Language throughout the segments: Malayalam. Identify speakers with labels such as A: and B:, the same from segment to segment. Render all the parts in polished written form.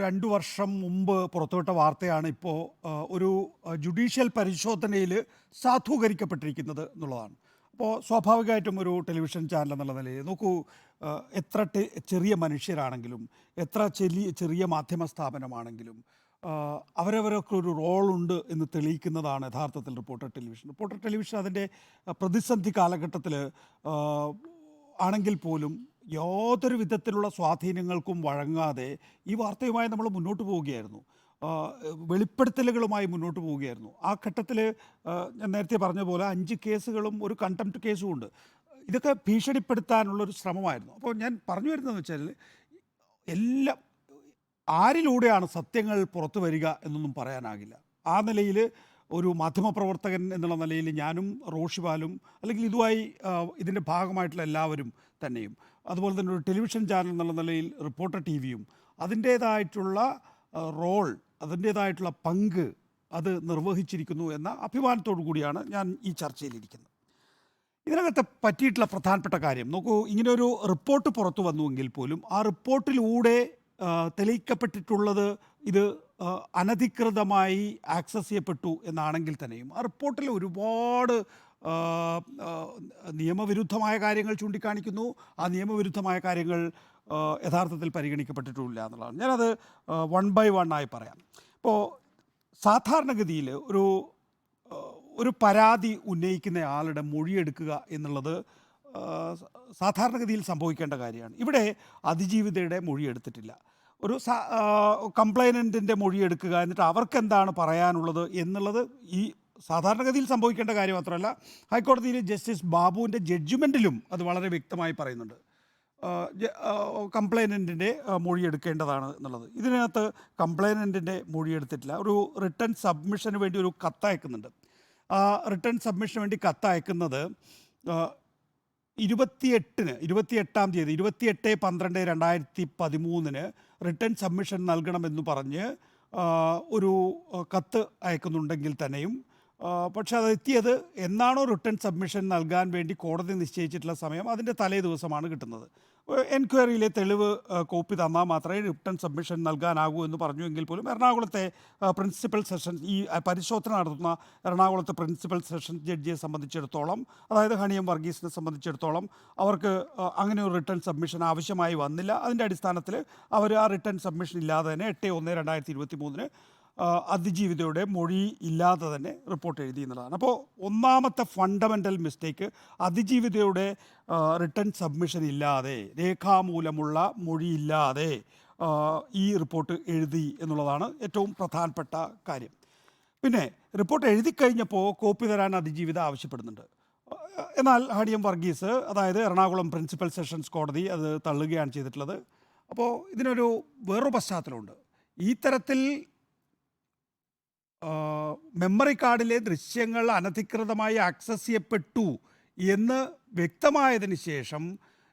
A: 2 വർഷം മുമ്പ് പുറത്തുവിട്ട വാർത്തയാണ് ഇപ്പോൾ ഒരു ജുഡീഷ്യൽ പരിശോധനയിൽ സാധൂകരിക്കപ്പെട്ടിരിക്കുന്നത് എന്നുള്ളതാണ്. അപ്പോൾ സ്വാഭാവികമായിട്ടും ഒരു ടെലിവിഷൻ ചാനൽ എന്നുള്ള നിലയിൽ നോക്കൂ, എത്ര ചെറിയ മനുഷ്യരാണെങ്കിലും എത്ര ചെറിയ മാധ്യമ സ്ഥാപനമാണെങ്കിലും അവരവരൊക്കെ ഒരു റോളുണ്ട് എന്ന് തെളിയിക്കുന്നതാണ് യഥാർത്ഥത്തിൽ റിപ്പോർട്ടർ ടെലിവിഷൻ അതിൻ്റെ പ്രതിസന്ധി കാലഘട്ടത്തിൽ ആണെങ്കിൽ പോലും യാതൊരു വിധത്തിലുള്ള സ്വാധീനങ്ങൾക്കും വഴങ്ങാതെ ഈ വാർത്തയുമായി നമ്മൾ മുന്നോട്ട് പോവുകയായിരുന്നു. വെളിപ്പെടുത്തലുകളുമായി മുന്നോട്ട് പോവുകയായിരുന്നു. ആ ഘട്ടത്തിൽ ഞാൻ നേരത്തെ പറഞ്ഞ പോലെ 5 കേസുകളും ഒരു കണ്ടംപ്റ്റ് കേസും ഉണ്ട്. ഇതൊക്കെ ഭീഷണിപ്പെടുത്താനുള്ളൊരു ശ്രമമായിരുന്നു. അപ്പോൾ ഞാൻ പറഞ്ഞു വരുന്നതെന്ന് വെച്ചാൽ എല്ലാം ആരിലൂടെയാണ് സത്യങ്ങൾ പുറത്തു വരിക എന്നൊന്നും പറയാനാകില്ല. ആ നിലയിൽ ഒരു മാധ്യമപ്രവർത്തകൻ എന്നുള്ള നിലയിൽ ഞാനും റോഷിപാലും അല്ലെങ്കിൽ ഇതുമായി ഇതിൻ്റെ ഭാഗമായിട്ടുള്ള എല്ലാവരും തന്നെയും, അതുപോലെ തന്നെ ഒരു ടെലിവിഷൻ ചാനൽ എന്നുള്ള നിലയിൽ റിപ്പോർട്ടർ ടിവിയും അതിൻ്റേതായിട്ടുള്ള റോൾ, അതിൻ്റേതായിട്ടുള്ള പങ്ക് അത് നിർവഹിച്ചിരിക്കുന്നു എന്ന അഭിമാനത്തോടു കൂടിയാണ് ഞാൻ ഈ ചർച്ചയിലിരിക്കുന്നത്. ഇതിനകത്ത് പറ്റിയിട്ടുള്ള പ്രധാനപ്പെട്ട കാര്യം നോക്കൂ, ഇങ്ങനെയൊരു റിപ്പോർട്ട് പുറത്തു വന്നുവെങ്കിൽ പോലും ആ റിപ്പോർട്ടിലൂടെ തെളിയിക്കപ്പെട്ടിട്ടുള്ളത് ഇത് അനധികൃതമായി ആക്സസ് ചെയ്യപ്പെട്ടു എന്നാണെങ്കിൽ തന്നെയും ആ റിപ്പോർട്ടിൽ ഒരുപാട് നിയമവിരുദ്ധമായ കാര്യങ്ങൾ ചൂണ്ടിക്കാണിക്കുന്നു. ആ നിയമവിരുദ്ധമായ കാര്യങ്ങൾ യഥാർത്ഥത്തിൽ പരിഗണിക്കപ്പെട്ടിട്ടില്ല എന്നുള്ളതാണ്. ഞാനത് 1 by 1 ആയി പറയാം. ഇപ്പോൾ സാധാരണഗതിയിൽ ഒരു പരാതി ഉന്നയിക്കുന്ന ആളുടെ മൊഴിയെടുക്കുക എന്നുള്ളത് സാധാരണഗതിയിൽ സംഭവിക്കേണ്ട കാര്യമാണ്. ഇവിടെ അതിജീവിതയുടെ മൊഴിയെടുത്തിട്ടില്ല. ഒരു കംപ്ലൈനൻറ്റിൻ്റെ മൊഴിയെടുക്കുക, എന്നിട്ട് അവർക്ക് എന്താണ് പറയാനുള്ളത് എന്നുള്ളത് ഈ സാധാരണഗതിയിൽ സംഭവിക്കേണ്ട കാര്യം മാത്രമല്ല, ഹൈക്കോടതിയിൽ ജസ്റ്റിസ് ബാബുവിൻ്റെ ജഡ്ജ്മെൻറ്റിലും അത് വളരെ വ്യക്തമായി പറയുന്നുണ്ട്. കംപ്ലൈനൻറ്റിൻ്റെ മൊഴിയെടുക്കേണ്ടതാണ് എന്നുള്ളത്. ഇതിനകത്ത് കംപ്ലൈനൻറ്റിൻ്റെ മൊഴിയെടുത്തിട്ടില്ല. ഒരു റിട്ടേൺ സബ്മിഷന് വേണ്ടി ഒരു കത്തയക്കുന്നുണ്ട്. ആ റിട്ടേൺ സബ്മിഷന് വേണ്ടി കത്തയക്കുന്നത് 28-ാം തീയതി 28/12/2013 റിട്ടേൺ സബ്മിഷൻ നൽകണമെന്ന് പറഞ്ഞ് ഒരു കത്ത് അയക്കുന്നുണ്ടെങ്കിൽ തന്നെയും പക്ഷെ അത് എത്തിയത് എന്നാണോ റിട്ടേൺ സബ്മിഷൻ നൽകാൻ വേണ്ടി കോടതി നിശ്ചയിച്ചിട്ടുള്ള സമയം അതിൻ്റെ തലേ ദിവസമാണ് കിട്ടുന്നത്. എൻക്വയറിയിലെ തെളിവ് കോപ്പി തന്നാൽ മാത്രമേ റിട്ടേൺ സബ്മിഷൻ നൽകാനാകൂ എന്ന് പറഞ്ഞുവെങ്കിൽ പോലും എറണാകുളത്തെ പ്രിൻസിപ്പൽ സെഷൻസ്, ഈ പരിശോധന നടത്തുന്ന എറണാകുളത്തെ പ്രിൻസിപ്പൽ സെഷൻസ് ജഡ്ജിയെ സംബന്ധിച്ചിടത്തോളം, അതായത് ഹണിയം വർഗീസിനെ സംബന്ധിച്ചിടത്തോളം അവർക്ക് അങ്ങനെ ഒരു റിട്ടേൺ സബ്മിഷൻ ആവശ്യമായി വന്നില്ല. അതിൻ്റെ അടിസ്ഥാനത്തിൽ അവർ ആ റിട്ടേൺ സബ്മിഷൻ ഇല്ലാതെ തന്നെ 8/1/2023 അതിജീവിതയുടെ മൊഴി ഇല്ലാതെ തന്നെ റിപ്പോർട്ട് എഴുതി എന്നുള്ളതാണ്. അപ്പോൾ ഒന്നാമത്തെ ഫണ്ടമെൻ്റൽ മിസ്റ്റേക്ക്, അതിജീവിതയുടെ റിട്ടേൺ സബ്മിഷൻ ഇല്ലാതെ, രേഖാമൂലമുള്ള മൊഴിയില്ലാതെ ഈ റിപ്പോർട്ട് എഴുതി എന്നുള്ളതാണ് ഏറ്റവും പ്രധാനപ്പെട്ട കാര്യം. പിന്നെ റിപ്പോർട്ട് എഴുതി കഴിഞ്ഞപ്പോൾ കോപ്പി തരാൻ അതിജീവിത ആവശ്യപ്പെടുന്നുണ്ട്. എന്നാൽ ഹണിയം വർഗീസ്, അതായത് എറണാകുളം പ്രിൻസിപ്പൽ സെഷൻസ് കോടതി അത് തള്ളുകയാണ് ചെയ്തിട്ടുള്ളത്. അപ്പോൾ ഇതിനൊരു വേറൊരു പശ്ചാത്തലമുണ്ട്. ഈ തരത്തിൽ മെമ്മറി കാർഡിലെ ദൃശ്യങ്ങൾ അനധികൃതമായി ആക്സസ് ചെയ്യപ്പെട്ടു എന്ന് വ്യക്തമായതിന് ശേഷം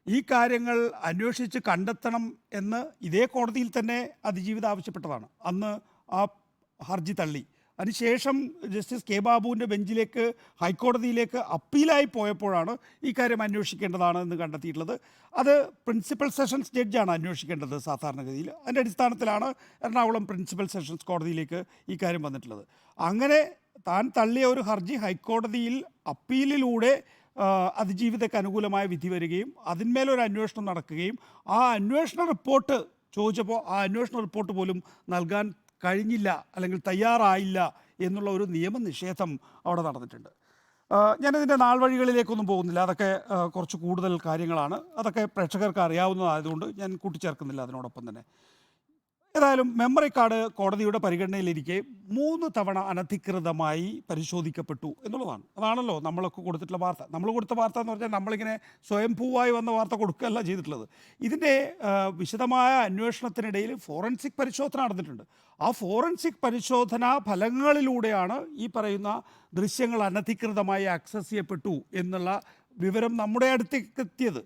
A: ഈ കാര്യങ്ങൾ അന്വേഷിച്ച് കണ്ടെത്തണം എന്ന് ഇതേ കോടതിയിൽ തന്നെ അതിജീവിത ആവശ്യപ്പെട്ടതാണ്. അന്ന് ആ ഹർജി തള്ളി. അതിനുശേഷം ജസ്റ്റിസ് കെ ബാബുവിൻ്റെ ബെഞ്ചിലേക്ക്, ഹൈക്കോടതിയിലേക്ക് അപ്പീലായി പോയപ്പോഴാണ് ഈ കാര്യം അന്വേഷിക്കേണ്ടതാണ് എന്ന് കണ്ടെത്തിയിട്ടുള്ളത്. അത് പ്രിൻസിപ്പൽ സെഷൻസ് ജഡ്ജാണ് അന്വേഷിക്കേണ്ടത് സാധാരണഗതിയിൽ. അതിൻ്റെ അടിസ്ഥാനത്തിലാണ് എറണാകുളം പ്രിൻസിപ്പൽ സെഷൻസ് കോടതിയിലേക്ക് ഈ കാര്യം വന്നിട്ടുള്ളത്. അങ്ങനെ താൻ തള്ളിയ ഒരു ഹർജി ഹൈക്കോടതിയിൽ അപ്പീലിലൂടെ അതിജീവിതയ്ക്ക് അനുകൂലമായ വിധി വരികയും അതിന്മേലൊരു അന്വേഷണം നടക്കുകയും ആ അന്വേഷണ റിപ്പോർട്ട് ചോദിച്ചപ്പോൾ ആ അന്വേഷണ റിപ്പോർട്ട് പോലും നൽകാൻ കഴിഞ്ഞില്ല, അല്ലെങ്കിൽ തയ്യാറായില്ല എന്നുള്ള ഒരു നിയമനിഷേധം അവിടെ നടന്നിട്ടുണ്ട്. ഞാനിതിൻ്റെ നാൾ വഴികളിലേക്കൊന്നും പോകുന്നില്ല. അതൊക്കെ കുറച്ച് കൂടുതൽ കാര്യങ്ങളാണ്. അതൊക്കെ പ്രേക്ഷകർക്ക് അറിയാവുന്നതായതുകൊണ്ട് ഞാൻ കൂട്ടിച്ചേർക്കുന്നില്ല അതിനോടൊപ്പം തന്നെ. ഏതായാലും മെമ്മറി കാർഡ് കോടതിയുടെ പരിഗണനയിലിരിക്കെ 3 തവണ അനധികൃതമായി പരിശോധിക്കപ്പെട്ടു എന്നുള്ളതാണ്. അതാണല്ലോ നമ്മളൊക്കെ കൊടുത്തിട്ടുള്ള വാർത്ത. നമ്മൾ കൊടുത്ത വാർത്ത എന്ന് പറഞ്ഞാൽ നമ്മളിങ്ങനെ സ്വയംഭൂവായി വന്ന വാർത്ത കൊടുക്കുകയല്ല ചെയ്തിട്ടുള്ളത്. ഇതിൻ്റെ വിശദമായ അന്വേഷണത്തിനിടയിൽ ഫോറൻസിക് പരിശോധന നടന്നിട്ടുണ്ട്. ആ ഫോറൻസിക് പരിശോധനാ ഫലങ്ങളിലൂടെയാണ് ഈ പറയുന്ന ദൃശ്യങ്ങൾ അനധികൃതമായി ആക്സസ് ചെയ്യപ്പെട്ടു എന്നുള്ള വിവരം നമ്മുടെ അടുത്തേക്ക് എത്തിയത്.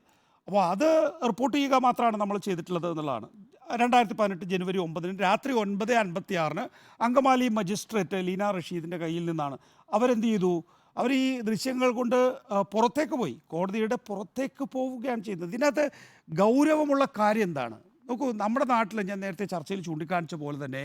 A: അപ്പോൾ അത് റിപ്പോർട്ട് ചെയ്യുക മാത്രമാണ് നമ്മൾ ചെയ്തിട്ടുള്ളത് എന്നുള്ളതാണ്. 2018 ജനുവരി 9 രാത്രി 9:56 അങ്കമാലി മജിസ്ട്രേറ്റ് ലീന റഷീദിൻ്റെ കയ്യിൽ നിന്നാണ് അവരെന്ത് ചെയ്തു, അവർ ഈ ദൃശ്യങ്ങൾ കൊണ്ട് പുറത്തേക്ക് പോയി, കോടതിയുടെ പുറത്തേക്ക് പോവുകയാണ് ചെയ്യുന്നത്. ഇതിനകത്ത് ഗൗരവമുള്ള കാര്യം എന്താണ്? നോക്കൂ, നമ്മുടെ നാട്ടിൽ ഞാൻ നേരത്തെ ചർച്ചയിൽ ചൂണ്ടിക്കാണിച്ച പോലെ തന്നെ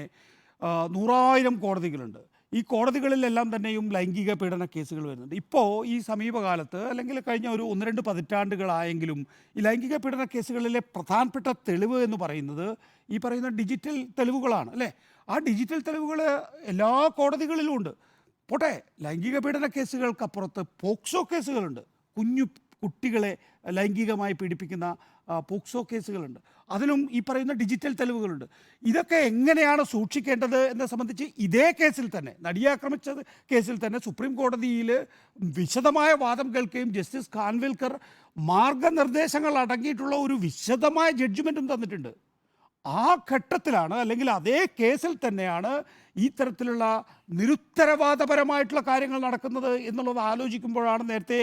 A: 100,000 കോടതികളുണ്ട്. ഈ കോടതികളിലെല്ലാം തന്നെയും ലൈംഗിക പീഡന കേസുകൾ വരുന്നുണ്ട്. ഇപ്പോൾ ഈ സമീപകാലത്ത് അല്ലെങ്കിൽ കഴിഞ്ഞ ഒരു 1-2 പതിറ്റാണ്ടുകളായെങ്കിലും ഈ ലൈംഗിക പീഡന കേസുകളിലെ പ്രധാനപ്പെട്ട തെളിവ് എന്ന് പറയുന്നത് ഈ പറയുന്ന ഡിജിറ്റൽ തെളിവുകളാണ്, അല്ലേ? ആ ഡിജിറ്റൽ തെളിവുകൾ എല്ലാ കോടതികളിലും ഉണ്ട്. പോട്ടെ, ലൈംഗിക പീഡന കേസുകൾക്കപ്പുറത്ത് പോക്സോ കേസുകളുണ്ട്. കുട്ടികളെ ലൈംഗികമായി പീഡിപ്പിക്കുന്ന പോക്സോ കേസുകളുണ്ട്. അതിലും ഈ പറയുന്ന ഡിജിറ്റൽ തെളിവുകളുണ്ട്. ഇതൊക്കെ എങ്ങനെയാണ് സൂക്ഷിക്കേണ്ടത് എന്നെ സംബന്ധിച്ച് ഇതേ കേസിൽ തന്നെ, നടിയെ ആക്രമിച്ച കേസിൽ തന്നെ സുപ്രീം കോടതിയിൽ വിശദമായ വാദം കേൾക്കുകയും ജസ്റ്റിസ് ഖാൻവിൽക്കർ മാർഗനിർദ്ദേശങ്ങൾ അടങ്ങിയിട്ടുള്ള ഒരു വിശദമായ ജഡ്ജ്മെൻറ്റും തന്നിട്ടുണ്ട്. ആ ഘട്ടത്തിലാണ്, അല്ലെങ്കിൽ അതേ കേസിൽ തന്നെയാണ് ഈ തരത്തിലുള്ള നിരുത്തരവാദപരമായിട്ടുള്ള കാര്യങ്ങൾ നടക്കുന്നത് എന്നുള്ളത് ആലോചിക്കുമ്പോഴാണ് നേരത്തെ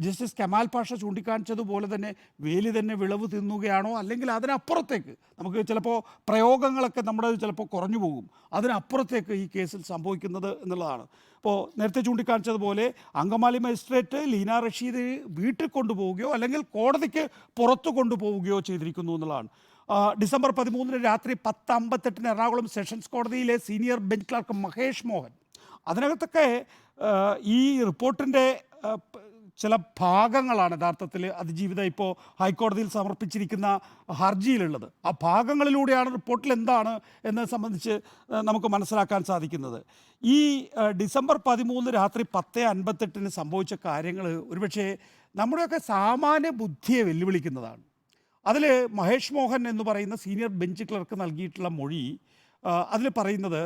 A: ജസ്റ്റിസ് കമാൽ പാഷ ചൂണ്ടിക്കാണിച്ചതുപോലെ തന്നെ വേലി തന്നെ വിളവ് തിന്നുകയാണോ, അല്ലെങ്കിൽ അതിനപ്പുറത്തേക്ക് നമുക്ക് ചിലപ്പോൾ പ്രയോഗങ്ങളൊക്കെ നമ്മുടെ ചിലപ്പോൾ കുറഞ്ഞു പോകും, അതിനപ്പുറത്തേക്ക് ഈ കേസിൽ സംഭവിക്കുന്നത് എന്നുള്ളതാണ്. ഇപ്പോൾ നേരത്തെ ചൂണ്ടിക്കാണിച്ചതുപോലെ അങ്കമാലി മജിസ്ട്രേറ്റ് ലീന റഷീദ് വീട്ടിൽ കൊണ്ടുപോവുകയോ അല്ലെങ്കിൽ കോടതിക്ക് പുറത്തു കൊണ്ടുപോവുകയോ ചെയ്തിരിക്കുന്നു എന്നുള്ളതാണ്. ഡിസംബർ 13 രാത്രി 10:58 എറണാകുളം സെഷൻസ് കോടതിയിലെ senior bench clerk Mahesh Mohan, അതിനകത്തൊക്കെ ഈ റിപ്പോർട്ടിൻ്റെ ചില ഭാഗങ്ങളാണ് യഥാർത്ഥത്തിൽ അതിജീവിത ഇപ്പോൾ ഹൈക്കോടതിയിൽ സമർപ്പിച്ചിരിക്കുന്ന ഹർജിയിലുള്ളത്. ആ ഭാഗങ്ങളിലൂടെയാണ് റിപ്പോർട്ടിൽ എന്താണ് എന്നത് സംബന്ധിച്ച് നമുക്ക് മനസ്സിലാക്കാൻ സാധിക്കുന്നത്. ഈ ഡിസംബർ 13 രാത്രി 10:58 സംഭവിച്ച കാര്യങ്ങൾ ഒരുപക്ഷെ നമ്മുടെയൊക്കെ സാമാന്യ ബുദ്ധിയെ വെല്ലുവിളിക്കുന്നതാണ്. അതിൽ മഹേഷ് മോഹൻ എന്ന് പറയുന്ന സീനിയർ ബെഞ്ച് ക്ലർക്ക് നൽകിയിട്ടുള്ള മൊഴി, അതിൽ പറയുന്നത്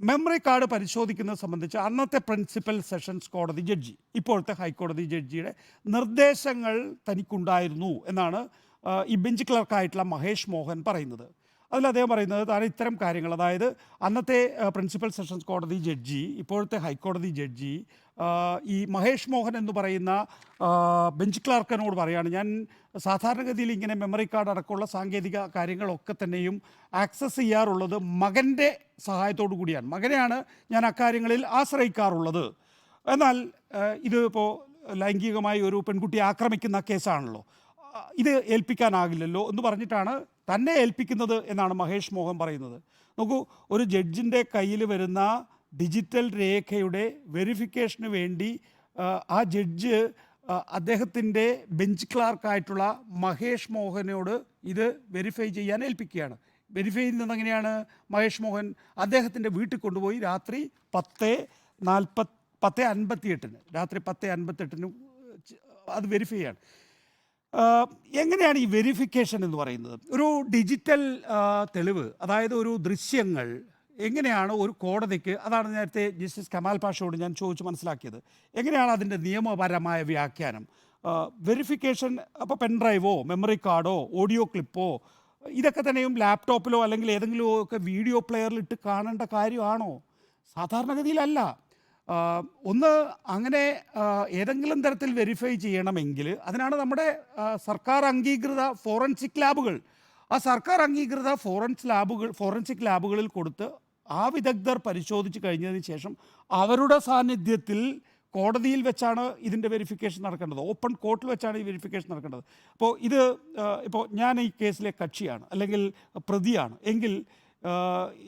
A: മെമ്മറി കാർഡ് പരിശോധിക്കുന്നത് സംബന്ധിച്ച് അന്നത്തെ പ്രിൻസിപ്പൽ സെഷൻസ് കോടതി ജഡ്ജി, ഇപ്പോഴത്തെ ഹൈക്കോടതി ജഡ്ജിയുടെ നിർദ്ദേശങ്ങൾ തനിക്കുണ്ടായിരുന്നു എന്നാണ് ഈ ബെഞ്ച് ക്ലർക്കായിട്ടുള്ള മഹേഷ് മോഹൻ പറയുന്നത്. അതിൽ അദ്ദേഹം പറയുന്നത് താൻ ഇത്തരം കാര്യങ്ങൾ, അതായത് അന്നത്തെ പ്രിൻസിപ്പൽ സെഷൻസ് കോടതി ജഡ്ജി, ഇപ്പോഴത്തെ ഹൈക്കോടതി ജഡ്ജി ഈ മഹേഷ് മോഹൻ എന്ന് പറയുന്ന ബെഞ്ച് ക്ലർക്കിനോട് പറയുകയാണ്, ഞാൻ സാധാരണഗതിയിൽ ഇങ്ങനെ മെമ്മറി കാർഡ് അടക്കമുള്ള സാങ്കേതിക കാര്യങ്ങളൊക്കെ തന്നെയും ആക്സസ് ചെയ്യാറുള്ളത് മകൻ്റെ സഹായത്തോടു കൂടിയാണ്. മകനെയാണ് ഞാൻ അക്കാര്യങ്ങളിൽ ആശ്രയിക്കാറുള്ളത്. എന്നാൽ ഇത് ഇപ്പോൾ ലൈംഗികമായി ഒരു പെൺകുട്ടിയെ ആക്രമിക്കുന്ന കേസാണല്ലോ, ഇത് ഏൽപ്പിക്കാനാകില്ലല്ലോ എന്ന് പറഞ്ഞിട്ടാണ് തന്നെ ഏൽപ്പിക്കുന്നത് എന്നാണ് മഹേഷ് മോഹൻ പറയുന്നത്. നോക്കൂ, ഒരു ജഡ്ജിൻ്റെ കയ്യിൽ വരുന്ന ഡിജിറ്റൽ രേഖയുടെ വെരിഫിക്കേഷന് വേണ്ടി ആ ജഡ്ജ് അദ്ദേഹത്തിൻ്റെ ബെഞ്ച് ക്ലാർക്കായിട്ടുള്ള മഹേഷ് മോഹനോട് ഇത് വെരിഫൈ ചെയ്യാൻ ഏൽപ്പിക്കുകയാണ്. വെരിഫൈ ചെയ്യുന്നത് എങ്ങനെയാണ്? മഹേഷ് മോഹൻ അദ്ദേഹത്തിൻ്റെ വീട്ടിൽ കൊണ്ടുപോയി രാത്രി 10:58 രാത്രി 10:58 അത് വെരിഫൈ ചെയ്യാണ്. എങ്ങനെയാണ് ഈ വെരിഫിക്കേഷൻ എന്ന് പറയുന്നത്? ഒരു ഡിജിറ്റൽ തെളിവ്, അതായത് ഒരു ദൃശ്യങ്ങൾ എങ്ങനെയാണ് ഒരു കോടതിക്ക്, അതാണ് നേരത്തെ ജസ്റ്റിസ് കമാൽ പാഷയോട് ഞാൻ ചോദിച്ച് മനസ്സിലാക്കിയത്, എങ്ങനെയാണ് അതിൻ്റെ നിയമപരമായ വ്യാഖ്യാനം? വെരിഫിക്കേഷൻ അപ്പോൾ പെൻഡ്രൈവോ മെമ്മറി കാർഡോ ഓഡിയോ ക്ലിപ്പോ ഇതൊക്കെ തന്നെയും ലാപ്ടോപ്പിലോ അല്ലെങ്കിൽ ഏതെങ്കിലും ഒക്കെ വീഡിയോ പ്ലെയറിലിട്ട് കാണേണ്ട കാര്യമാണോ? സാധാരണഗതിയിലല്ല. ഒന്ന് അങ്ങനെ ഏതെങ്കിലും തരത്തിൽ വെരിഫൈ ചെയ്യണമെങ്കിൽ അതിനാണ് നമ്മുടെ സർക്കാർ അംഗീകൃത ഫോറൻസിക് ലാബുകൾ. ആ സർക്കാർ അംഗീകൃത ഫോറൻസിക് ലാബുകളിൽ കൊടുത്ത് ആ വിദഗ്ധർ പരിശോധിച്ച് കഴിഞ്ഞതിന് ശേഷം അവരുടെ സാന്നിധ്യത്തിൽ കോടതിയിൽ വെച്ചാണ് ഇതിൻ്റെ വെരിഫിക്കേഷൻ നടക്കേണ്ടത്. ഓപ്പൺ കോർട്ടിൽ വെച്ചാണ് ഈ വെരിഫിക്കേഷൻ നടക്കേണ്ടത്. ഇപ്പോൾ ഞാൻ ഈ കേസിലെ കക്ഷിയാണ് അല്ലെങ്കിൽ പ്രതിയാണ് എങ്കിൽ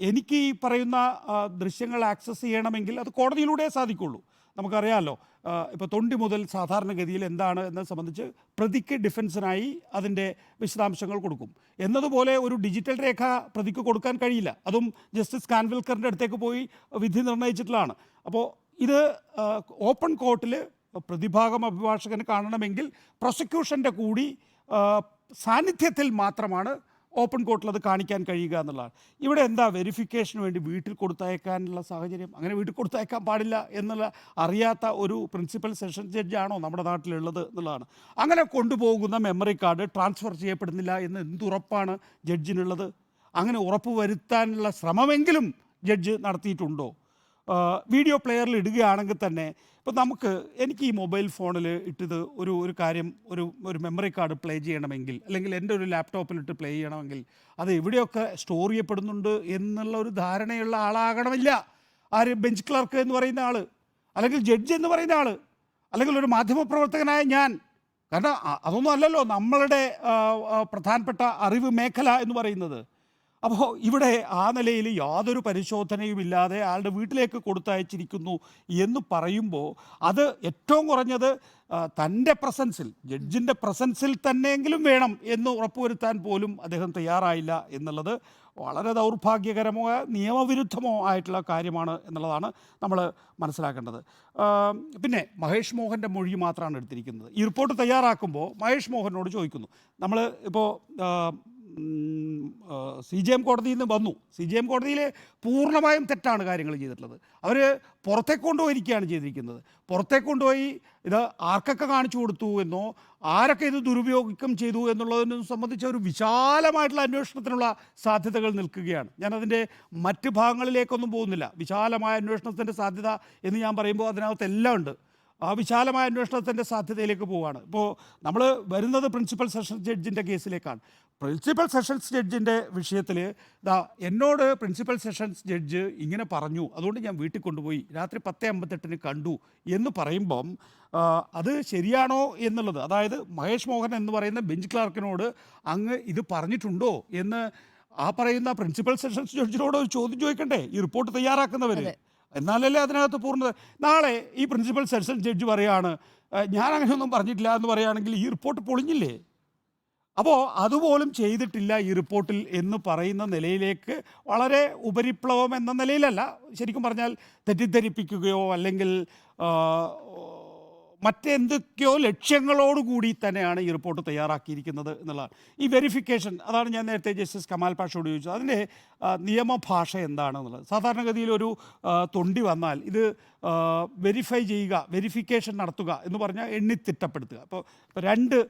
A: എനിക്ക് ഈ പറയുന്ന ദൃശ്യങ്ങൾ ആക്സസ് ചെയ്യണമെങ്കിൽ അത് കോടതിയിലൂടെ സാധിക്കുള്ളൂ. നമുക്കറിയാമല്ലോ, ഇപ്പോൾ തൊണ്ടി മുതൽ സാധാരണഗതിയിൽ എന്താണ് എന്നത് സംബന്ധിച്ച് പ്രതിക്ക് ഡിഫൻസിനായി അതിൻ്റെ വിശദാംശങ്ങൾ കൊടുക്കും. എന്നതുപോലെ ഒരു ഡിജിറ്റൽ രേഖ പ്രതിക്ക് കൊടുക്കാൻ കഴിയില്ല. അതും ജസ്റ്റിസ് ഖാൻവിൽക്കറിൻ്റെ അടുത്തേക്ക് പോയി വിധി നിർണ്ണയിച്ചിട്ടുള്ളതാണ്. അപ്പോൾ ഇത് ഓപ്പൺ കോർട്ടിൽ പ്രതിഭാഗം അഭിഭാഷകന് കാണണമെങ്കിൽ പ്രോസിക്യൂഷൻ്റെ കൂടി സാന്നിധ്യത്തിൽ മാത്രമാണ് ഓപ്പൺ കോർട്ടിൽ അത് കാണിക്കാൻ കഴിയുക എന്നുള്ളതാണ്. ഇവിടെ എന്താ വെരിഫിക്കേഷന് വേണ്ടി വീട്ടിൽ കൊടുത്തയക്കാനുള്ള സാഹചര്യം? അങ്ങനെ വീട്ടിൽ കൊടുത്തയക്കാൻ പാടില്ല എന്നുള്ള അറിയാത്ത ഒരു പ്രിൻസിപ്പൽ സെഷൻ ജഡ്ജാണോ നമ്മുടെ നാട്ടിലുള്ളത് എന്നുള്ളതാണ്. അങ്ങനെ കൊണ്ടുപോകുന്ന മെമ്മറി കാർഡ് ട്രാൻസ്ഫർ ചെയ്യപ്പെടുന്നില്ല എന്ന് എന്തുറപ്പാണ് ജഡ്ജിനുള്ളത്? അങ്ങനെ ഉറപ്പ് വരുത്താനുള്ള ശ്രമമെങ്കിലും ജഡ്ജ് നടത്തിയിട്ടുണ്ടോ? വീഡിയോ പ്ലെയറിൽ ഇടുകയാണെങ്കിൽ തന്നെ ഇപ്പോൾ എനിക്ക് ഈ മൊബൈൽ ഫോണിൽ ഇട്ടത് ഒരു കാര്യം ഒരു മെമ്മറി കാർഡ് പ്ലേ ചെയ്യണമെങ്കിൽ അല്ലെങ്കിൽ എൻ്റെ ഒരു ലാപ്ടോപ്പിലിട്ട് പ്ലേ ചെയ്യണമെങ്കിൽ അത് എവിടെയൊക്കെ സ്റ്റോർ ചെയ്യപ്പെടുന്നുണ്ട് എന്നുള്ള ഒരു ധാരണയുള്ള ആളാകണമില്ല ആര് ബെഞ്ച് ക്ലർക്ക് എന്ന് പറയുന്ന ആൾ, അല്ലെങ്കിൽ ജഡ്ജ് എന്ന് പറയുന്ന ആൾ, അല്ലെങ്കിൽ ഒരു മാധ്യമപ്രവർത്തകനായ ഞാൻ. കാരണം അതൊന്നും അല്ലല്ലോ നമ്മളുടെ പ്രധാനപ്പെട്ട അറിവ് മേഖല എന്ന് പറയുന്നത്. അപ്പോൾ ഇവിടെ ആ നിലയിൽ യാതൊരു പരിശോധനയും ഇല്ലാതെ ആളുടെ വീട്ടിലേക്ക് കൊടുത്തയച്ചിരിക്കുന്നു എന്ന് പറയുമ്പോൾ അത് ഏറ്റവും കുറഞ്ഞത് തൻ്റെ പ്രസൻസിൽ, ജഡ്ജിൻ്റെ പ്രസൻസിൽ തന്നെയെങ്കിലും വേണം എന്ന് ഉറപ്പുവരുത്താൻ പോലും അദ്ദേഹം തയ്യാറായില്ല എന്നുള്ളത് വളരെ ദൗർഭാഗ്യകരമോ നിയമവിരുദ്ധമോ ആയിട്ടുള്ള കാര്യമാണ് എന്നുള്ളതാണ് നമ്മൾ മനസ്സിലാക്കേണ്ടത്. പിന്നെ മഹേഷ് മോഹൻ്റെ മൊഴി മാത്രമാണ് എടുത്തിരിക്കുന്നത്. ഈ റിപ്പോർട്ട് തയ്യാറാക്കുമ്പോൾ മഹേഷ് മോഹനോട് ചോദിക്കുന്നു, നമ്മൾ ഇപ്പോൾ CJM കോടതിയിൽ നിന്ന് വന്നു. CJM കോടതിയിൽ പൂർണ്ണമായും തെറ്റാണ് കാര്യങ്ങൾ ചെയ്തിട്ടുള്ളത്. അവർ പുറത്തേക്ക് കൊണ്ടുപോയിരിക്കുകയാണ് ചെയ്തിരിക്കുന്നത്. പുറത്തേക്ക് കൊണ്ടുപോയി ഇത് ആർക്കൊക്കെ കാണിച്ചു കൊടുത്തു എന്നോ ആരൊക്കെ ഇത് ദുരുപയോഗം ചെയ്തു എന്നുള്ളതിനെ സംബന്ധിച്ച ഒരു വിശാലമായിട്ടുള്ള അന്വേഷണത്തിനുള്ള സാധ്യതകൾ നിൽക്കുകയാണ്. ഞാനതിൻ്റെ മറ്റ് ഭാഗങ്ങളിലേക്കൊന്നും പോകുന്നില്ല. വിശാലമായ അന്വേഷണത്തിൻ്റെ സാധ്യത എന്ന് ഞാൻ പറയുമ്പോൾ അതിനകത്ത് എല്ലാം ഉണ്ട്. ആ വിശാലമായ അന്വേഷണത്തിൻ്റെ സാധ്യതയിലേക്ക് പോവുകയാണ്. ഇപ്പോൾ നമ്മൾ വരുന്നത് പ്രിൻസിപ്പൽ സെഷൻസ് ജഡ്ജിൻ്റെ കേസിലേക്കാണ്. പ്രിൻസിപ്പൽ സെഷൻസ് ജഡ്ജിൻ്റെ വിഷയത്തിൽ എന്നോട് പ്രിൻസിപ്പൽ സെഷൻസ് ജഡ്ജ് ഇങ്ങനെ പറഞ്ഞു, അതുകൊണ്ട് ഞാൻ വീട്ടിൽ കൊണ്ടുപോയി രാത്രി 10:58 കണ്ടു എന്ന് പറയുമ്പം അത് ശരിയാണോ എന്നുള്ളത്, അതായത് മഹേഷ് മോഹൻ എന്ന് പറയുന്ന ബെഞ്ച് ക്ലാർക്കിനോട് അങ്ങ് ഇത് പറഞ്ഞിട്ടുണ്ടോ എന്ന് ആ പറയുന്ന പ്രിൻസിപ്പൽ സെഷൻസ് ജഡ്ജിനോട് ഒരു ചോദ്യം ചോദിക്കണ്ടേ ഈ റിപ്പോർട്ട് തയ്യാറാക്കുന്നവർ? എന്നാലല്ലേ അതിനകത്ത് പൂർണ്ണത. നാളെ ഈ പ്രിൻസിപ്പൽ സെഷൻസ് ജഡ്ജി പറയുകയാണ് ഞാൻ അങ്ങനെയൊന്നും പറഞ്ഞിട്ടില്ല എന്ന് പറയുകയാണെങ്കിൽ ഈ റിപ്പോർട്ട് പൊളിഞ്ഞില്ലേ? അപ്പോൾ അതുപോലും ചെയ്തിട്ടില്ല ഈ റിപ്പോർട്ടിൽ എന്ന് പറയുന്ന നിലയിലേക്ക് വളരെ ഉപരിപ്ലവം എന്ന നിലയിലല്ല, ശരിക്കും പറഞ്ഞാൽ തെറ്റിദ്ധരിപ്പിക്കുകയോ അല്ലെങ്കിൽ മറ്റെന്തൊക്കെയോ ലക്ഷ്യങ്ങളോടുകൂടി തന്നെയാണ് ഈ റിപ്പോർട്ട് തയ്യാറാക്കിയിരിക്കുന്നത് എന്നുള്ളതാണ്. ഈ വെരിഫിക്കേഷൻ, അതാണ് ഞാൻ നേരത്തെ ജസ്റ്റിസ് കമാൽ പാഷയോട് ചോദിച്ചത്, അതിൻ്റെ നിയമഭാഷ എന്താണെന്നുള്ളത്. സാധാരണഗതിയിൽ ഒരു തൊണ്ടി വന്നാൽ ഇത് വെരിഫൈ ചെയ്യുക, വെരിഫിക്കേഷൻ നടത്തുക എന്ന് പറഞ്ഞാൽ എണ്ണിത്തിട്ടപ്പെടുത്തുക. ഇപ്പോൾ 2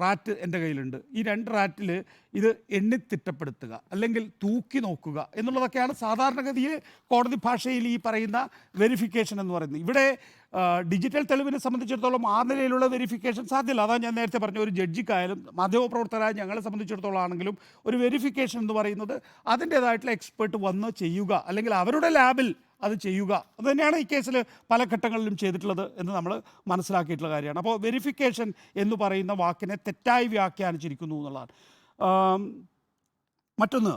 A: റാറ്റ് എൻ്റെ കയ്യിലുണ്ട്, ഈ 2 റാറ്റിൽ ഇത് എണ്ണിത്തിട്ടപ്പെടുത്തുക അല്ലെങ്കിൽ തൂക്കി നോക്കുക എന്നുള്ളതൊക്കെയാണ് സാധാരണഗതിയിൽ കോടതി ഭാഷയിൽ ഈ പറയുന്ന വെരിഫിക്കേഷൻ എന്ന് പറയുന്നത്. ഇവിടെ ഡിജിറ്റൽ തെളിവിനെ സംബന്ധിച്ചിടത്തോളം ആ നിലയിലുള്ള വെരിഫിക്കേഷൻ സാധ്യമല്ല. അതാണ് ഞാൻ നേരത്തെ പറഞ്ഞ ഒരു ജഡ്ജിക്കായാലും മാധ്യമപ്രവർത്തകരായ ഞങ്ങളെ സംബന്ധിച്ചിടത്തോളം ആണെങ്കിലും ഒരു വെരിഫിക്കേഷൻ എന്ന് പറയുന്നത് അതിൻ്റേതായിട്ടുള്ള എക്സ്പേർട്ട് വന്ന് ചെയ്യുക അല്ലെങ്കിൽ അവരുടെ ലാബിൽ അത് ചെയ്യുക. അത് തന്നെയാണ് ഈ കേസിൽ പല ഘട്ടങ്ങളിലും ചെയ്തിട്ടുള്ളത് എന്ന് നമ്മൾ മനസ്സിലാക്കിയിട്ടുള്ള കാര്യമാണ്. അപ്പോൾ വെരിഫിക്കേഷൻ എന്ന് പറയുന്ന വാക്കിനെ തെറ്റായി വ്യാഖ്യാനിച്ചിരിക്കുന്നു എന്നുള്ളതാണ്. മറ്റൊന്ന്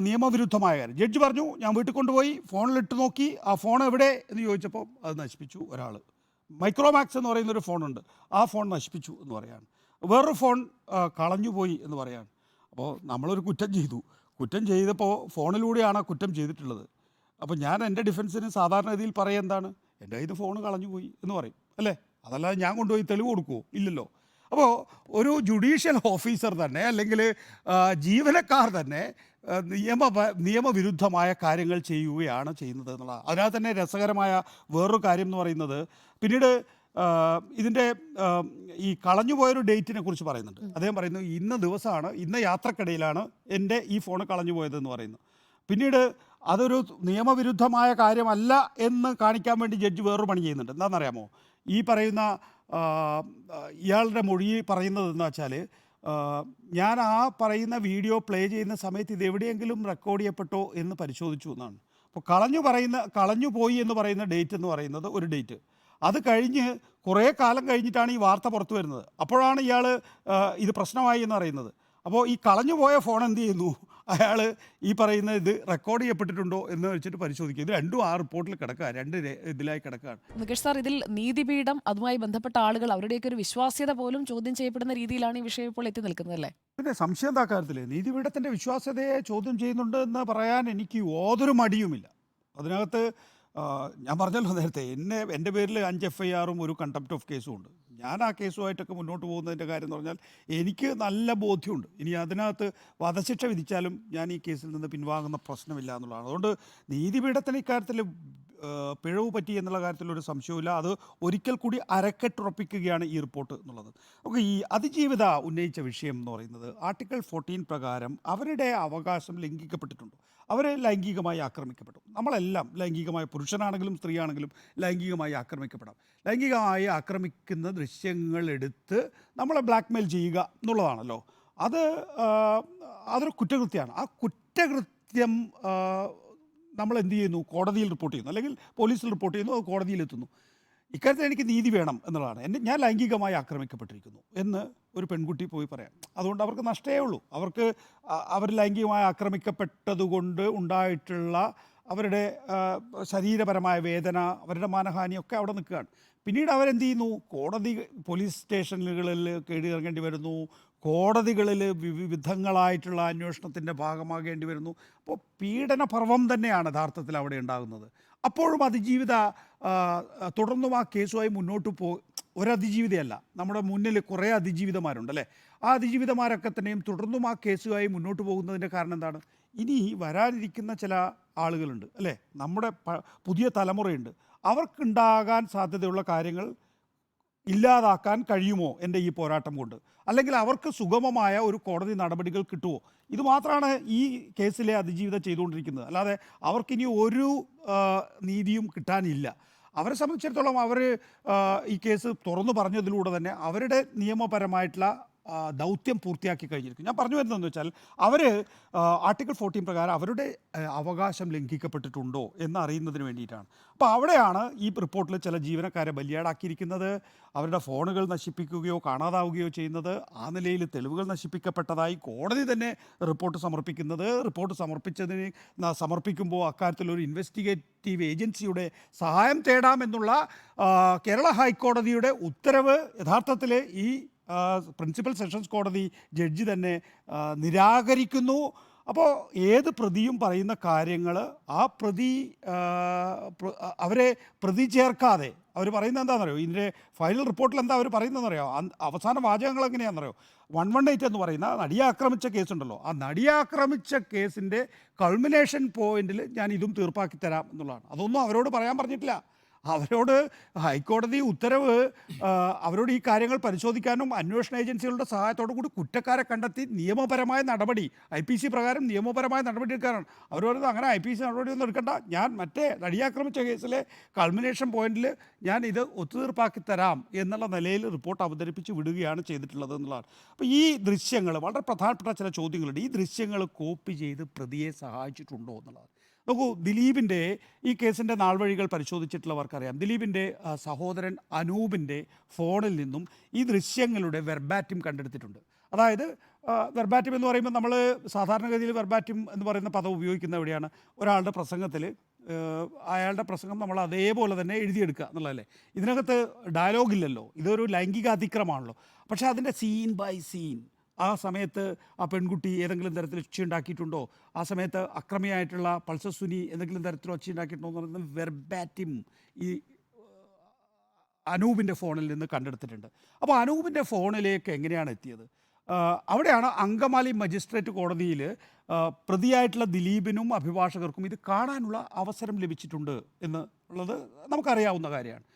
A: നിയമവിരുദ്ധമായ കാര്യം. ജഡ്ജി പറഞ്ഞു ഞാൻ വീട്ടിൽ കൊണ്ടുപോയി ഫോണിലിട്ട് നോക്കി, ആ ഫോൺ എവിടെ എന്ന് ചോദിച്ചപ്പോൾ അത് നശിപ്പിച്ചു ഒരാൾ. മൈക്രോമാക്സ് എന്ന് പറയുന്നൊരു ഫോണുണ്ട്, ആ ഫോൺ നശിപ്പിച്ചു എന്ന് പറയാണ്. വേറൊരു ഫോൺ കളഞ്ഞുപോയി എന്ന് പറയാണ്. അപ്പോൾ നമ്മളൊരു കുറ്റം ചെയ്തു, കുറ്റം ചെയ്തപ്പോൾ ഫോണിലൂടെയാണ് ആ കുറ്റം ചെയ്തിട്ടുള്ളത്. അപ്പോൾ ഞാൻ എൻ്റെ ഡിഫൻസിന് സാധാരണഗതിയിൽ പറയുക എന്താണ്, എൻ്റെ കയ്യിൽ ഫോൺ കളഞ്ഞു പോയി എന്ന് പറയും അല്ലേ? അതല്ലാതെ ഞാൻ കൊണ്ടുപോയി തെളിവ് കൊടുക്കുമോ? ഇല്ലല്ലോ. അപ്പോൾ ഒരു ജുഡീഷ്യൽ ഓഫീസർ തന്നെ അല്ലെങ്കിൽ ജീവനക്കാർ തന്നെ നിയമവിരുദ്ധമായ കാര്യങ്ങൾ ചെയ്യുകയാണ് ചെയ്യുന്നത് എന്നുള്ളത്. അതിനകത്ത് തന്നെ രസകരമായ വേറൊരു കാര്യം എന്ന് പറയുന്നത്, പിന്നീട് ഇതിൻ്റെ ഈ കളഞ്ഞുപോയൊരു ഡേറ്റിനെ കുറിച്ച് പറയുന്നുണ്ട്. അദ്ദേഹം പറയുന്നു ഇന്ന ദിവസമാണ്, ഇന്ന യാത്രക്കിടയിലാണ് എൻ്റെ ഈ ഫോൺ കളഞ്ഞു പോയതെന്ന് പറയുന്നു. പിന്നീട് അതൊരു നിയമവിരുദ്ധമായ കാര്യമല്ല എന്ന് കാണിക്കാൻ വേണ്ടി ജഡ്ജി വേറൊരു പണി ചെയ്യുന്നുണ്ട്. എന്താണെന്നറിയാമോ? ഈ പറയുന്ന ഇയാളുടെ മൊഴി പറയുന്നത് എന്ന് വെച്ചാൽ, ഞാൻ ആ പറയുന്ന വീഡിയോ പ്ലേ ചെയ്യുന്ന സമയത്ത് ഇത് എവിടെയെങ്കിലും റെക്കോർഡ് ചെയ്യപ്പെട്ടോ എന്ന് പരിശോധിച്ചു എന്നാണ്. അപ്പോൾ കളഞ്ഞു പോയി എന്ന് പറയുന്ന ഡേറ്റ് എന്ന് പറയുന്നത് ഒരു ഡേറ്റ്, അത് കഴിഞ്ഞ് കുറേ കാലം കഴിഞ്ഞിട്ടാണ് ഈ വാർത്ത പുറത്തു വരുന്നത്. അപ്പോഴാണ് ഇയാൾ ഇത് പ്രശ്നമായി എന്ന് അറിയുന്നത്. അപ്പോൾ ഈ കളഞ്ഞു പോയ ഫോൺ എന്ത് ചെയ്യുന്നു, അയാൾ ഈ പറയുന്ന ഇത് റെക്കോർഡ് ചെയ്യപ്പെട്ടിട്ടുണ്ടോ എന്ന് വെച്ചിട്ട് പരിശോധിക്കുക. ഇത് രണ്ടും ആ റിപ്പോർട്ടിൽ കിടക്കുക, 2 ഇതിലായി കിടക്കുകയാണ്.
B: മുകേഷ് സാർ, ഇതിൽ നീതിപീഠം അതുമായി ബന്ധപ്പെട്ട ആളുകൾ അവരുടെയൊക്കെ ഒരു വിശ്വാസ്യത പോലും ചോദ്യം ചെയ്യപ്പെടുന്ന രീതിയിലാണ് ഈ വിഷയം ഇപ്പോൾ എത്തി നിൽക്കുന്നതല്ലേ?
A: പിന്നെ സംശയം എന്താ കാര്യത്തിൽ നീതിപീഠത്തിൻ്റെ വിശ്വാസ്യതയെ ചോദ്യം ചെയ്യുന്നുണ്ട് എന്ന് പറയാൻ എനിക്ക് യാതൊരു മടിയുമില്ല. അതിനകത്ത് ഞാൻ പറഞ്ഞല്ലോ നേരത്തെ, എൻ്റെ പേരിൽ 5 FIR-ഉം ഒരു കണ്ടംപ്റ്റ് ഓഫ് കേസും ഉണ്ട്. ഞാൻ ആ കേസുമായിട്ടൊക്കെ മുന്നോട്ട് പോകുന്നതിൻ്റെ കാര്യം എന്ന് പറഞ്ഞാൽ എനിക്ക് നല്ല ബോധ്യമുണ്ട് ഇനി അതിനകത്ത് വധശിക്ഷ വിധിച്ചാലും ഞാൻ ഈ കേസിൽ നിന്ന് പിൻവാങ്ങുന്ന പ്രശ്നമില്ല എന്നുള്ളതാണ്. അതുകൊണ്ട് നീതിപീഠത്തിന് ഇക്കാര്യത്തിൽ പിഴവ് പറ്റി എന്നുള്ള കാര്യത്തിലൊരു സംശയവുമില്ല. അത് ഒരിക്കൽ കൂടി അരക്കെട്ടുറപ്പിക്കുകയാണ് ഈ റിപ്പോർട്ട് എന്നുള്ളത്. നമുക്ക് ഈ അതിജീവിത ഉന്നയിച്ച വിഷയം എന്ന് പറയുന്നത് ആർട്ടിക്കിൾ 14 പ്രകാരം അവരുടെ അവകാശം ലംഘിക്കപ്പെട്ടിട്ടുണ്ട്. അവർ ലൈംഗികമായി ആക്രമിക്കപ്പെട്ടു. നമ്മളെല്ലാം ലൈംഗികമായി, പുരുഷനാണെങ്കിലും സ്ത്രീയാണെങ്കിലും ലൈംഗികമായി ആക്രമിക്കപ്പെടാം. ലൈംഗികമായി ആക്രമിക്കുന്ന ദൃശ്യങ്ങൾ എടുത്ത് നമ്മളെ ബ്ലാക്ക്മെയിൽ ചെയ്യുക എന്നുള്ളതാണല്ലോ. അതൊരു കുറ്റകൃത്യമാണ്. ആ കുറ്റകൃത്യം നമ്മൾ എന്ത് ചെയ്യുന്നു? കോടതിയിൽ റിപ്പോർട്ട് ചെയ്യുന്നു, അല്ലെങ്കിൽ പോലീസിൽ റിപ്പോർട്ട് ചെയ്യുന്നു, അത് കോടതിയിലെത്തുന്നു. ഇക്കാര്യത്തിൽ എനിക്ക് നീതി വേണം എന്നുള്ളതാണ്. ഞാൻ ലൈംഗികമായി ആക്രമിക്കപ്പെട്ടിരിക്കുന്നു എന്ന് ഒരു പെൺകുട്ടി പോയി പറയാം. അതുകൊണ്ട് അവർക്ക് നഷ്ടമേ ഉള്ളൂ. അവർക്ക് അവർ ലൈംഗികമായി ആക്രമിക്കപ്പെട്ടതുകൊണ്ട് ഉണ്ടായിട്ടുള്ള അവരുടെ ശരീരപരമായ വേദന, അവരുടെ മാനഹാനിയൊക്കെ അവിടെ നിൽക്കുകയാണ്. പിന്നീട് അവരെന്ത് ചെയ്യുന്നു? കോടതി, പോലീസ് സ്റ്റേഷനുകളിൽ കയറിയിറങ്ങേണ്ടി വരുന്നു, കോടതികളിൽ വിവിധങ്ങളായിട്ടുള്ള അന്വേഷണത്തിൻ്റെ ഭാഗമാകേണ്ടി വരുന്നു. അപ്പോൾ പീഡനപർവം തന്നെയാണ് യഥാർത്ഥത്തിൽ അവിടെ ഉണ്ടാകുന്നത്. അപ്പോഴും അതിജീവിത തുടർന്നും ആ കേസുമായി മുന്നോട്ട് ഒരതിജീവിതയല്ല, നമ്മുടെ മുന്നിൽ കുറേ അതിജീവിതമാരുണ്ടല്ലേ. ആ അതിജീവിതമാരൊക്കെ തന്നെയും തുടർന്നും ആ കേസുമായി മുന്നോട്ട് പോകുന്നതിൻ്റെ കാരണം എന്താണ്? ഇനി വരാനിരിക്കുന്ന ചില ആളുകളുണ്ട് അല്ലേ, നമ്മുടെ പുതിയ തലമുറയുണ്ട്. അവർക്കുണ്ടാകാൻ സാധ്യതയുള്ള കാര്യങ്ങൾ ഇല്ലാതാക്കാൻ കഴിയുമോ എൻ്റെ ഈ പോരാട്ടം കൊണ്ട്? അല്ലെങ്കിൽ അവർക്ക് സുഗമമായ ഒരു കോടതി നടപടികൾ കിട്ടുമോ? ഇത് മാത്രമാണ് ഈ കേസിലെ അതിജീവിതം ചെയ്തുകൊണ്ടിരിക്കുന്നത്. അല്ലാതെ അവർക്കിനി ഒരു നീതിയും കിട്ടാനില്ല. അവരെ സംബന്ധിച്ചിടത്തോളം അവർ ഈ കേസ് തുറന്നു പറഞ്ഞതിലൂടെ തന്നെ അവരുടെ നിയമപരമായിട്ടുള്ള ദൗത്യം പൂർത്തിയാക്കി കഴിഞ്ഞിരിക്കും. ഞാൻ പറഞ്ഞു വരുന്നതെന്ന് വെച്ചാൽ അവർ ആർട്ടിക്കിൾ 14 പ്രകാരം അവരുടെ അവകാശം ലംഘിക്കപ്പെട്ടിട്ടുണ്ടോ എന്ന് അറിയുന്നതിന് വേണ്ടിയിട്ടാണ്. അപ്പോൾ അവിടെയാണ് ഈ റിപ്പോർട്ടിൽ ചില ജീവനക്കാരെ ബലിയാടാക്കിയിരിക്കുന്നത്, അവരുടെ ഫോണുകൾ നശിപ്പിക്കുകയോ കാണാതാവുകയോ ചെയ്യുന്നത്, ആ നിലയിൽ തെളിവുകൾ നശിപ്പിക്കപ്പെട്ടതായി കോടതി തന്നെ റിപ്പോർട്ട് സമർപ്പിക്കുന്നത്. റിപ്പോർട്ട് സമർപ്പിക്കുമ്പോൾ അക്കാര്യത്തിലൊരു ഇൻവെസ്റ്റിഗേറ്റീവ് ഏജൻസിയുടെ സഹായം തേടാമെന്നുള്ള കേരള ഹൈക്കോടതിയുടെ ഉത്തരവ് യഥാർത്ഥത്തിൽ ഈ പ്രിൻസിപ്പൽ സെഷൻസ് കോടതി ജഡ്ജി തന്നെ നിരാകരിക്കുന്നു. അപ്പോൾ ഏത് പ്രതിയും പറയുന്ന കാര്യങ്ങൾ ആ പ്രതി അവരെ പ്രതി ചേർക്കാതെ അവർ പറയുന്നത് എന്താണെന്നറിയോ? ഇതിൻ്റെ ഫൈനൽ റിപ്പോർട്ടിൽ എന്താ അവർ പറയുന്നതെന്നറിയോ? അവസാന വാചകങ്ങൾ എങ്ങനെയാണെന്നറിയോ? 118 എന്ന് പറയുന്ന നടിയെ ആക്രമിച്ച കേസുണ്ടല്ലോ, ആ നടിയെ ആക്രമിച്ച കേസിൻ്റെ കൾമിനേഷൻ പോയിന്റിൽ ഞാൻ ഇതും തീർപ്പാക്കി തരാം എന്നുള്ളതാണ്. അതൊന്നും അവരോട് പറയാൻ പറഞ്ഞിട്ടില്ല. അവരോട് ഹൈക്കോടതി ഉത്തരവ് അവരോട് ഈ കാര്യങ്ങൾ പരിശോധിക്കാനും അന്വേഷണ ഏജൻസികളുടെ സഹായത്തോടു കൂടി കുറ്റക്കാരെ കണ്ടെത്തി നിയമപരമായ നടപടി, IPC പ്രകാരം നിയമപരമായ നടപടി എടുക്കാനാണ്. അവർ പറയുന്നത് അങ്ങനെ IPC നടപടിയൊന്നും എടുക്കണ്ട, ഞാൻ മറ്റേ നടിയാക്രമിച്ച കേസിലെ കൾമിനേഷൻ പോയിന്റിൽ ഞാൻ ഇത് ഒത്തുതീർപ്പാക്കി തരാം എന്നുള്ള നിലയിൽ റിപ്പോർട്ട് അവതരിപ്പിച്ച് വിടുകയാണ് ചെയ്തിട്ടുള്ളത് എന്നുള്ളതാണ്. അപ്പോൾ ഈ ദൃശ്യങ്ങൾ വളരെ പ്രധാനപ്പെട്ട ചില ചോദ്യങ്ങളുണ്ട്. ഈ ദൃശ്യങ്ങൾ കോപ്പി ചെയ്ത് പ്രതിയെ സഹായിച്ചിട്ടുണ്ടോ എന്നുള്ളത്. നോക്കൂ, ദിലീപിൻ്റെ ഈ കേസിൻ്റെ നാൾവഴികൾ പരിശോധിച്ചിട്ടുള്ളവർക്കറിയാം. ദിലീപിൻ്റെ സഹോദരൻ അനൂപിൻ്റെ ഫോണിൽ നിന്നും ഈ ദൃശ്യങ്ങളുടെ വെർബാറ്റിം കണ്ടെടുത്തിട്ടുണ്ട്. അതായത് വെർബാറ്റിം എന്ന് പറയുമ്പോൾ നമ്മൾ സാധാരണഗതിയിൽ വെർബാറ്റിം എന്ന് പറയുന്ന പദം ഉപയോഗിക്കുന്ന എവിടെയാണ്? ഒരാളുടെ പ്രസംഗത്തിൽ അയാളുടെ പ്രസംഗം നമ്മൾ അതേപോലെ തന്നെ എഴുതിയെടുക്കുക എന്നുള്ളതല്ലേ. ഇതിനകത്ത് ഡയലോഗില്ലല്ലോ, ഇതൊരു ലൈംഗിക അതിക്രമമാണല്ലോ. പക്ഷേ അതിൻ്റെ സീൻ ബൈ സീൻ, ആ സമയത്ത് ആ പെൺകുട്ടി ഏതെങ്കിലും തരത്തിൽ ഒച്ചയുണ്ടാക്കിയിട്ടുണ്ടോ, ആ സമയത്ത് അക്രമിയായിട്ടുള്ള പൾസർ സുനി എന്തെങ്കിലും തരത്തിൽ ഒച്ചയുണ്ടാക്കിയിട്ടുണ്ടോ എന്ന് പറയുന്നത് വെർബാറ്റിം ഈ അനൂപിൻ്റെ ഫോണിൽ നിന്ന് കണ്ടെടുത്തിട്ടുണ്ട്. അപ്പോൾ അനൂപിൻ്റെ ഫോണിലേക്ക് എങ്ങനെയാണ് എത്തിയത്? അവിടെയാണ് അങ്കമാലി മജിസ്ട്രേറ്റ് കോടതിയിൽ പ്രതിയായിട്ടുള്ള ദിലീപിനും അഭിഭാഷകർക്കും ഇത് കാണാനുള്ള അവസരം ലഭിച്ചിട്ടുണ്ട് എന്നുള്ളത് നമുക്കറിയാവുന്ന കാര്യമാണ്.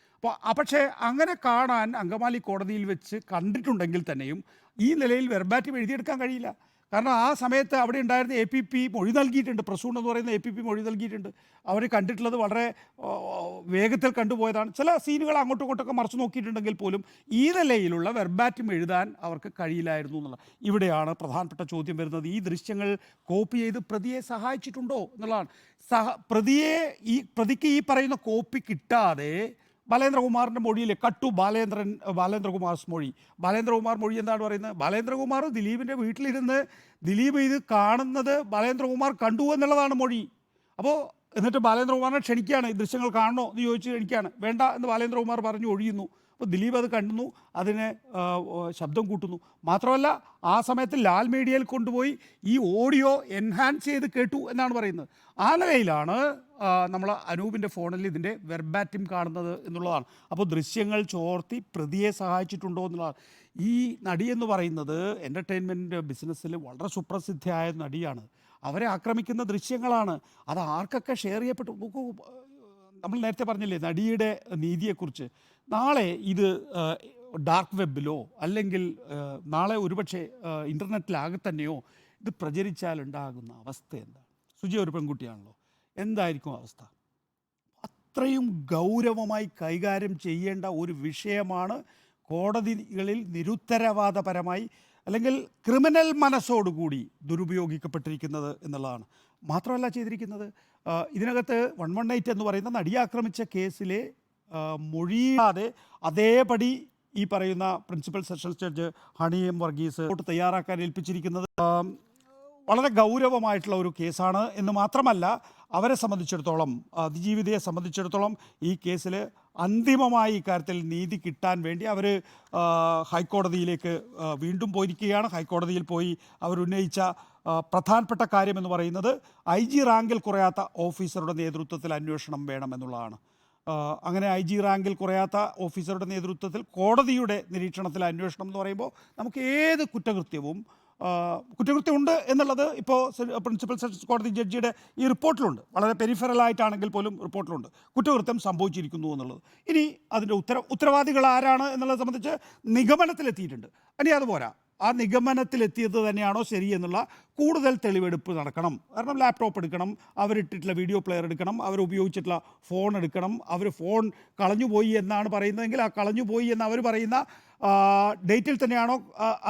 A: പക്ഷേ അങ്ങനെ കാണാൻ അങ്കമാലി കോടതിയിൽ വെച്ച് കണ്ടിട്ടുണ്ടെങ്കിൽ തന്നെയും ഈ നിലയിൽ വെർബാറ്റിം എഴുതിയെടുക്കാൻ കഴിയില്ല. കാരണം ആ സമയത്ത് അവിടെ ഉണ്ടായിരുന്ന APP മൊഴി നൽകിയിട്ടുണ്ട്. പ്രസൂൺ എന്ന് പറയുന്ന APP മൊഴി നൽകിയിട്ടുണ്ട്. അവർ കണ്ടിട്ടുള്ളത് വളരെ വേഗത്തിൽ കണ്ടുപോയതാണ്. ചില സീനുകൾ അങ്ങോട്ടും ഇങ്ങോട്ടൊക്കെ മറച്ചു നോക്കിയിട്ടുണ്ടെങ്കിൽ പോലും ഈ നിലയിലുള്ള വെർബാറ്റിം എഴുതാൻ അവർക്ക് കഴിയില്ലായിരുന്നു എന്നുള്ള ഇവിടെയാണ് പ്രധാനപ്പെട്ട ചോദ്യം വരുന്നത്. ഈ ദൃശ്യങ്ങൾ കോപ്പി ചെയ്ത് പ്രതിയെ സഹായിച്ചിട്ടുണ്ടോ എന്നുള്ളതാണ്. പ്രതിക്ക് ഈ പറയുന്ന കോപ്പി കിട്ടാതെ ബാലേന്ദ്രകുമാറിൻ്റെ മൊഴിയിൽ ബാലേന്ദ്രകുമാർ മൊഴി എന്താണ് പറയുന്നത്? ബാലേന്ദ്രകുമാർ ദിലീപിൻ്റെ വീട്ടിലിരുന്ന് ദിലീപ് ഇത് കാണുന്നത് ബാലേന്ദ്രകുമാർ കണ്ടു എന്നുള്ളതാണ് മൊഴി. അപ്പോൾ എന്നിട്ട് ബാലേന്ദ്രകുമാറിനെ ക്ഷണിക്കുകയാണ്, ഈ ദൃശ്യങ്ങൾ കാണണോ എന്ന് ചോദിച്ച് ക്ഷണിക്കുകയാണ്. വേണ്ട എന്ന് ബാലേന്ദ്രകുമാർ പറഞ്ഞു ഒഴിയുന്നു. അപ്പോൾ ദിലീപ് അത് കണ്ടുന്നു, അതിന് ശബ്ദം കൂട്ടുന്നു. മാത്രമല്ല ആ സമയത്ത് ലാൽ മീഡിയയിൽ കൊണ്ടുപോയി ഈ ഓഡിയോ എൻഹാൻസ് ചെയ്ത് കേട്ടു എന്നാണ് പറയുന്നത്. ആ നിലയിലാണ് നമ്മൾ അനൂപിൻ്റെ ഫോണിൽ ഇതിൻ്റെ വെർബാറ്റിം കാണുന്നത് എന്നുള്ളതാണ്. അപ്പോൾ ദൃശ്യങ്ങൾ ചോർത്തി പ്രതിയെ സഹായിച്ചിട്ടുണ്ടോ എന്നുള്ളതാണ്. ഈ നടി എന്ന് പറയുന്നത് എൻ്റർടൈൻമെൻറ്റ് ബിസിനസ്സിൽ വളരെ സുപ്രസിദ്ധയായ നടിയാണ്. അവരെ ആക്രമിക്കുന്ന ദൃശ്യങ്ങളാണ്. അത് ആർക്കൊക്കെ ഷെയർ ചെയ്യപ്പെട്ടു? നോക്കൂ, നമ്മൾ നേരത്തെ പറഞ്ഞില്ലേ നടിയുടെ നീതിയെക്കുറിച്ച്. നാളെ ഇത് ഡാർക്ക് വെബിലോ അല്ലെങ്കിൽ നാളെ ഒരുപക്ഷെ ഇൻ്റർനെറ്റിലാകെ തന്നെയോ ഇത് പ്രചരിച്ചാലുണ്ടാകുന്ന അവസ്ഥ എന്താണ്? സുജി ഒരു പെൺകുട്ടിയാണല്ലോ, എന്തായിരിക്കും അവസ്ഥ? അത്രയും ഗൗരവമായി കൈകാര്യം ചെയ്യേണ്ട ഒരു വിഷയമാണ് കോടതികളിൽ നിരുത്തരവാദപരമായി അല്ലെങ്കിൽ ക്രിമിനൽ മനസ്സോടുകൂടി ദുരുപയോഗിക്കപ്പെട്ടിരിക്കുന്നത് എന്നുള്ളതാണ്. മാത്രമല്ല ചെയ്തിരിക്കുന്നത്, ഇതിനകത്ത് 118 എന്ന് പറയുന്ന നടിയെ ആക്രമിച്ച കേസിലെ മൊഴിയാതെ അതേപടി ഈ പറയുന്ന principal sessions judge honey M Varghese report തയ്യാറാക്കാൻ ഏൽപ്പിച്ചിരിക്കുന്നത് വളരെ ഗൗരവമായിട്ടുള്ള ഒരു കേസാണ് എന്ന് മാത്രമല്ല, അവരെ സംബന്ധിച്ചിടത്തോളം, അതിജീവിതയെ സംബന്ധിച്ചിടത്തോളം ഈ കേസിൽ അന്തിമമായി ഇക്കാര്യത്തിൽ നീതി കിട്ടാൻ വേണ്ടി അവർ ഹൈക്കോടതിയിലേക്ക് വീണ്ടും പോയിരിക്കുകയാണ്. ഹൈക്കോടതിയിൽ പോയി അവരുന്നയിച്ച പ്രധാനപ്പെട്ട കാര്യമെന്ന് പറയുന്നത് IG റാങ്കിൽ കുറയാത്ത ഓഫീസറുടെ നേതൃത്വത്തിൽ അന്വേഷണം വേണമെന്നുള്ളതാണ്. അങ്ങനെ IG റാങ്കിൽ കുറയാത്ത ഓഫീസറുടെ നേതൃത്വത്തിൽ കോടതിയുടെ നിരീക്ഷണത്തിൽ അന്വേഷണം എന്ന് പറയുമ്പോൾ നമുക്ക് ഏത് കുറ്റകൃത്യവും കുറ്റകൃത്യമുണ്ട് എന്നുള്ളത് ഇപ്പോൾ പ്രിൻസിപ്പൽ സെഷൻസ് കോടതി ജഡ്ജിയുടെ ഈ റിപ്പോർട്ടിലുണ്ട്. വളരെ പെരിഫറലായിട്ടാണെങ്കിൽ പോലും റിപ്പോർട്ടിലുണ്ട് കുറ്റകൃത്യം സംഭവിച്ചിരിക്കുന്നു എന്നുള്ളത്. ഇനി അതിൻ്റെ ഉത്തരവാദികൾ ആരാണ് എന്നുള്ളത് സംബന്ധിച്ച് നിഗമനത്തിലെത്തിയിട്ടുണ്ട്. ഇനി അതുപോരാ, ആ നിഗമനത്തിലെത്തിയത് തന്നെയാണോ ശരി എന്നുള്ള കൂടുതൽ തെളിവെടുപ്പ് നടക്കണം. കാരണം ലാപ്ടോപ്പ് എടുക്കണം, അവരിട്ടിട്ടുള്ള വീഡിയോ പ്ലെയർ എടുക്കണം, അവരുപയോഗിച്ചിട്ടുള്ള ഫോൺ എടുക്കണം. അവർ ഫോൺ കളഞ്ഞുപോയി എന്നാണ് പറയുന്നതെങ്കിൽ ആ കളഞ്ഞുപോയി എന്ന് അവർ പറയുന്ന ഡേറ്റിൽ തന്നെയാണോ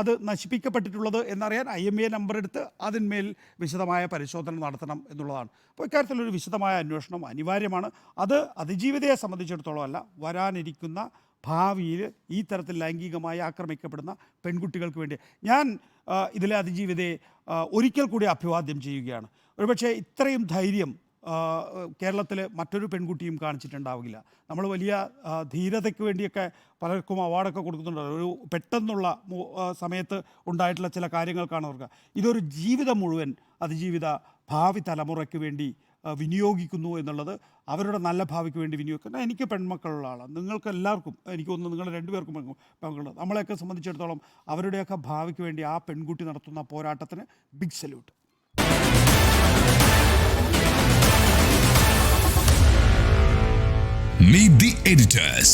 A: അത് നശിപ്പിക്കപ്പെട്ടിട്ടുള്ളത് എന്നറിയാൻ IMEI നമ്പർ എടുത്ത് അതിന്മേൽ വിശദമായ പരിശോധന നടത്തണം എന്നുള്ളതാണ്. അപ്പോൾ ഇക്കാര്യത്തിലൊരു വിശദമായ അന്വേഷണം അനിവാര്യമാണ്. അത് അതിജീവിതയെ സംബന്ധിച്ചിടത്തോളം അല്ല, വരാനിരിക്കുന്ന ഭാവിയിൽ ഈ തരത്തിൽ ലൈംഗികമായി ആക്രമിക്കപ്പെടുന്ന പെൺകുട്ടികൾക്ക് വേണ്ടി ഞാൻ ഇതിലെ അതിജീവിതയെ ഒരിക്കൽ കൂടി അഭിവാദ്യം ചെയ്യുകയാണ്. ഒരുപക്ഷെ ഇത്രയും ധൈര്യം കേരളത്തിൽ മറ്റൊരു പെൺകുട്ടിയും കാണിച്ചിട്ടുണ്ടാവില്ല. നമ്മൾ വലിയ ധീരതയ്ക്ക് വേണ്ടിയൊക്കെ പലർക്കും അവാർഡൊക്കെ കൊടുക്കുന്നുണ്ട്. ഒരു പെട്ടെന്നുള്ള സമയത്ത് ഉണ്ടായിട്ടുള്ള ചില കാര്യങ്ങൾക്കാണ് ഓർക്കുക. ഇതൊരു ജീവിതം മുഴുവൻ അതിജീവിത ഭാവി തലമുറയ്ക്ക് വേണ്ടി വിനിയോഗിക്കുന്നു എന്നുള്ളത്, അവരുടെ നല്ല ഭാവിക്ക് വേണ്ടി വിനിയോഗിക്കുന്ന, എനിക്ക് പെൺമക്കളുള്ള ആളാണ്, നിങ്ങൾക്ക് എല്ലാവർക്കും, എനിക്ക് തോന്നുന്നു നിങ്ങൾ രണ്ടുപേർക്കും പെൺമക്കളുണ്ട്, നമ്മളെയൊക്കെ സംബന്ധിച്ചിടത്തോളം അവരുടെയൊക്കെ ഭാവിക്ക് വേണ്ടി ആ പെൺകുട്ടി നടത്തുന്ന പോരാട്ടത്തിന് big salute.
C: Meet the editors.